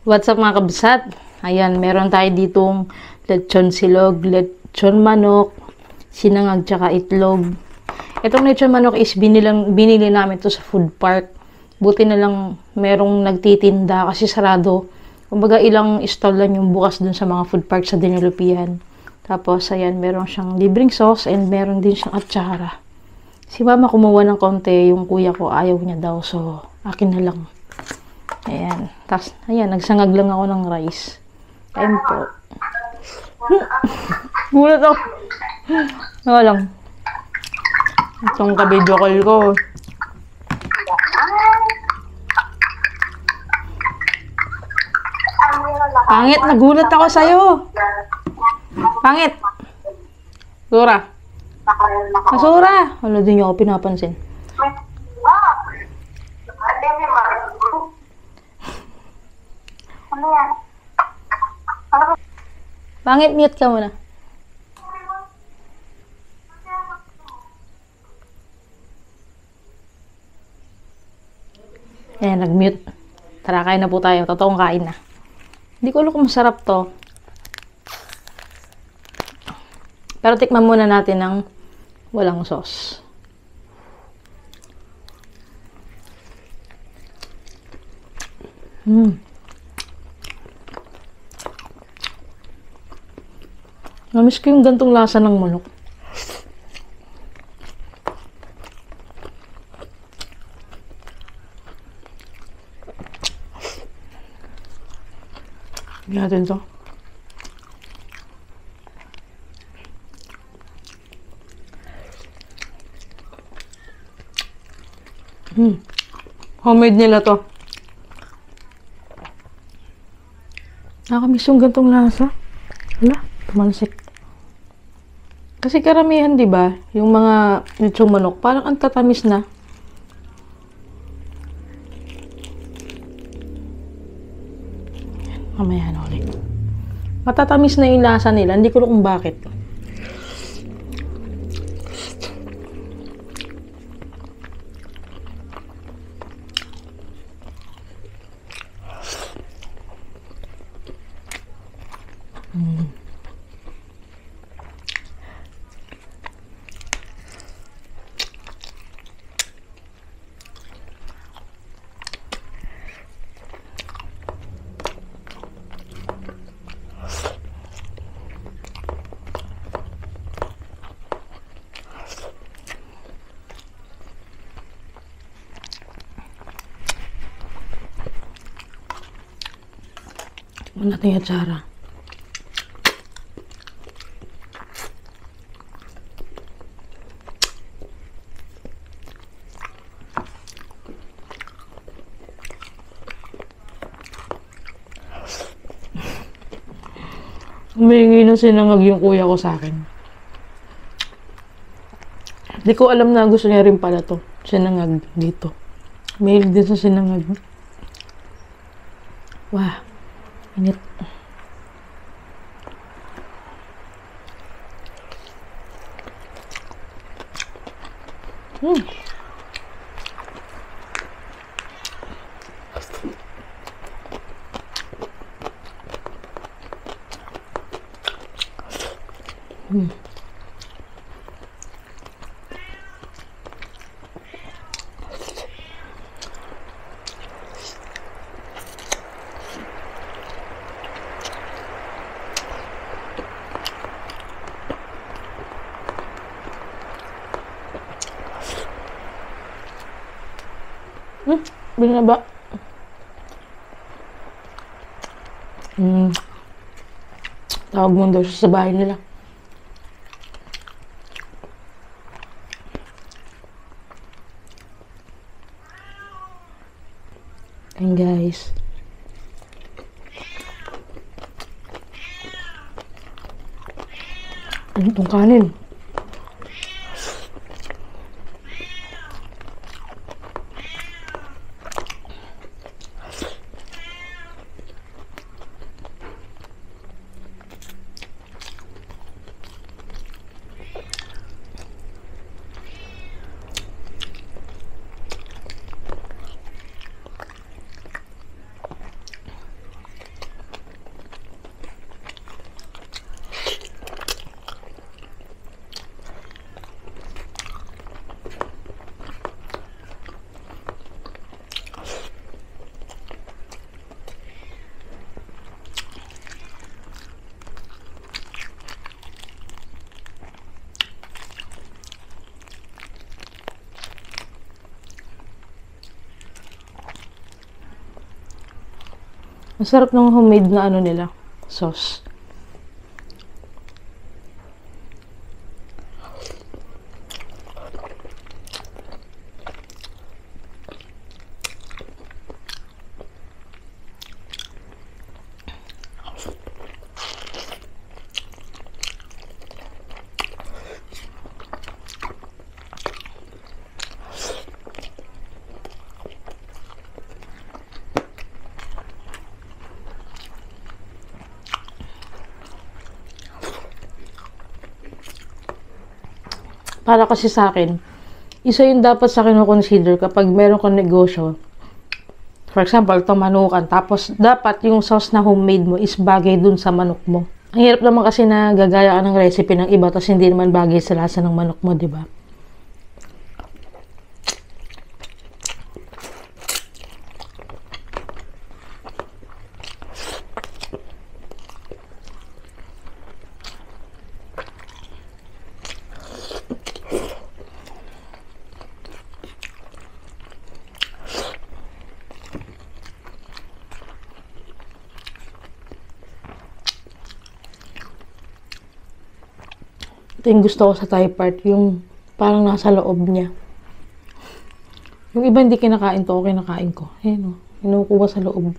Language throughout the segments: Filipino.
What's up mga kabsat? Ayan, meron tayo ditong lechon silog, lechon manok, sinangag, tsaka itlog. Itong lechon manok is binili namin to sa food park. Buti na lang merong nagtitinda kasi sarado. Kumbaga ilang stall lang yung bukas dun sa mga food park sa Dinulupian. Tapos ayan, meron siyang libreng sauce and meron din siyang atsara. Si mama kumuha ng konti, yung kuya ko ayaw niya daw, so akin na lang. Ayan. Tapos, ayan, nagsangag lang ako ng rice. Kain po. Gulat ako. Nga lang. Itong ka-video call ko. Pangit, nagulat ako sa'yo. Pangit. Sura. Sura. Wala din niyo ako pinapansin. Pangit, mute ka muna. Ayan, nag-mute. Tara, kain na po tayo. Totoong kain na. Hindi ko alam kung masarap to. Pero tikman muna natin ng walang sauce. Namiss ko yung gantong lasa ng manok. Bigyan natin ito. Homemade nila to. Nakamiss yung gantong lasa. Wala, tumalsik. Kasi karamihan, di ba, yung mga lechong manok, parang ang tatamis na. Mamaya na ulit. Matatamis na yung lasa nila. Hindi ko alam kung bakit. Tignan natin yung atsara. Humingi na sinangag yung kuya ko sa akin. Hindi ko alam na gusto niya rin pala to. Sinangag dito. Mahilig din sa sinangag. Wow. Init. Binaba. Tawag mo daw siya sa bahay nila. And guys, ano itong kanin? Masarap ng homemade na ano nila, sauce. Para kasi sa akin, isa yung dapat sa kino-consider kapag meron kang negosyo. For example, manukan. Tapos, dapat yung sauce na homemade mo is bagay dun sa manok mo. Ang hirap naman kasi na gagaya ka ng recipe ng iba tapos hindi naman bagay sa lasa ng manok mo, di ba? Ito yung gusto ko sa Thai part, yung parang nasa loob niya. Yung iba hindi kinakain to, kinakain ko. Ayan o, kinukuha sa loob.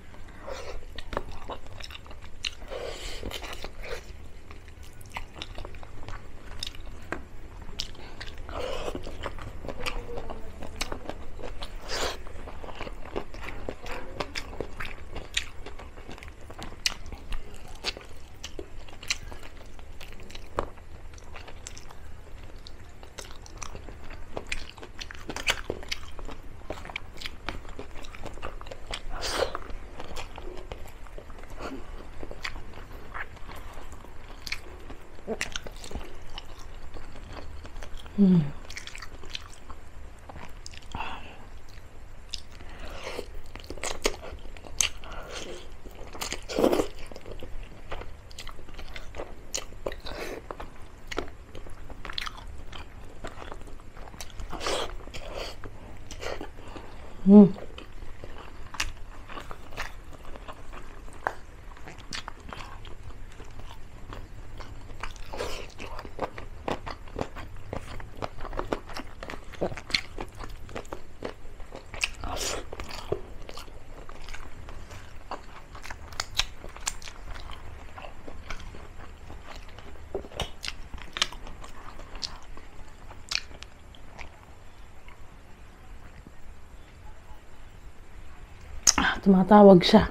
Tumatawag siya.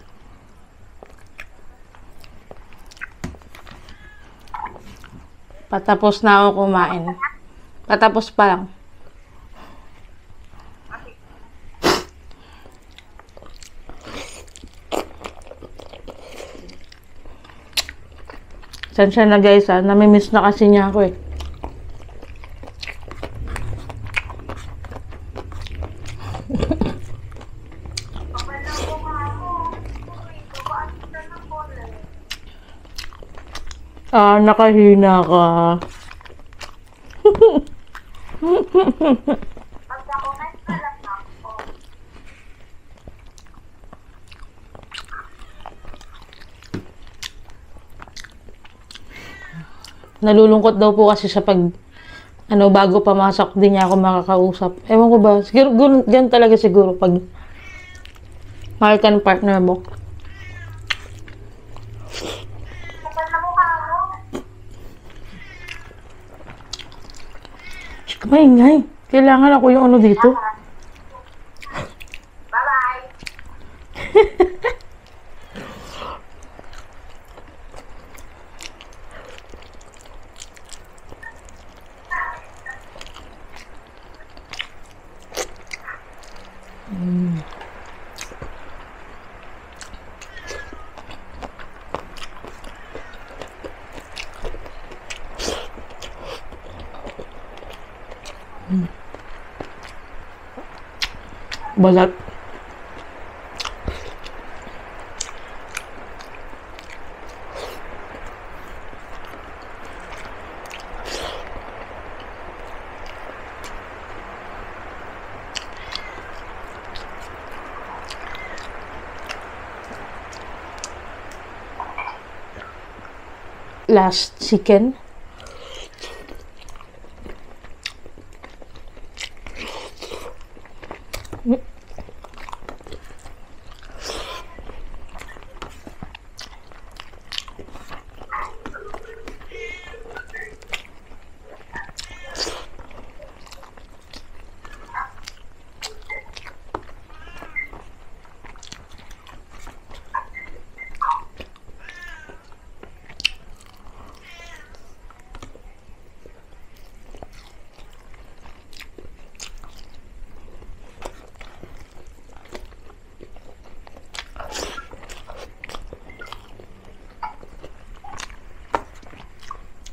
Patapos na ako kumain. Patapos pa lang. Sensya na guys ha, namimiss na kasi niya ako eh. Nakahina ka. Nalulungkot daw po kasi sa pag bago pamasok din niya ako makakausap. Ewan ko ba, siguro ganun talaga siguro pag mahal ka ng partner mo. Maingay. Kailangan ako yung ano dito. Bye-bye. Balat. last chicken.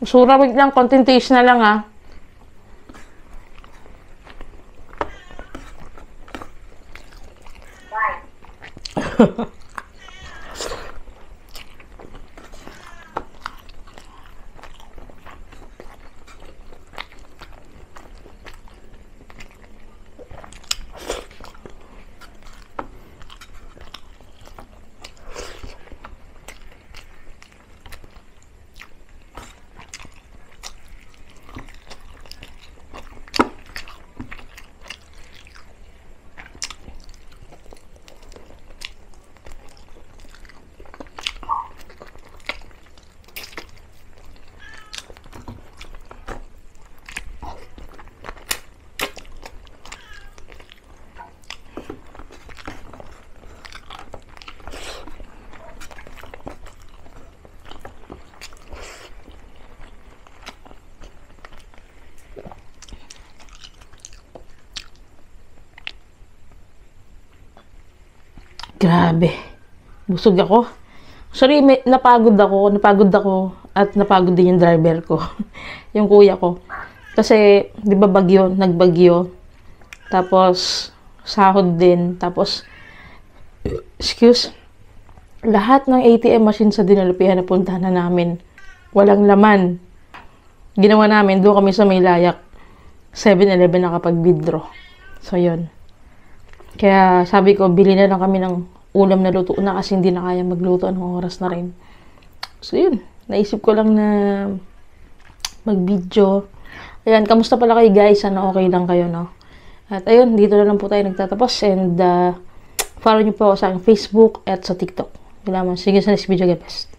Sura, wait lang. Konting taste na lang, ah. Grabe. Busog ako. Sorry, napagod ako at napagod din yung driver ko. Yung kuya ko. Kasi, di ba bagyo, nagbagyo. Tapos, sahod din. Tapos, lahat ng ATM machine sa Dinalupihan na puntahan na namin. Walang laman. Ginawa namin, doon kami sa may layak. 7-Eleven nakapag-withdraw. So, yun. Kaya sabi ko, bili na lang kami ng ulam na luto na kasi hindi na kaya magluto anong oras na rin. So yun, naisip ko lang na mag-video. Ayan, kamusta pala kayo guys? Sana okay lang kayo, no? At ayun, dito na lang po tayo nagtatapos and follow nyo po ako sa Facebook at sa TikTok. Salamat. Sige sa next video guys.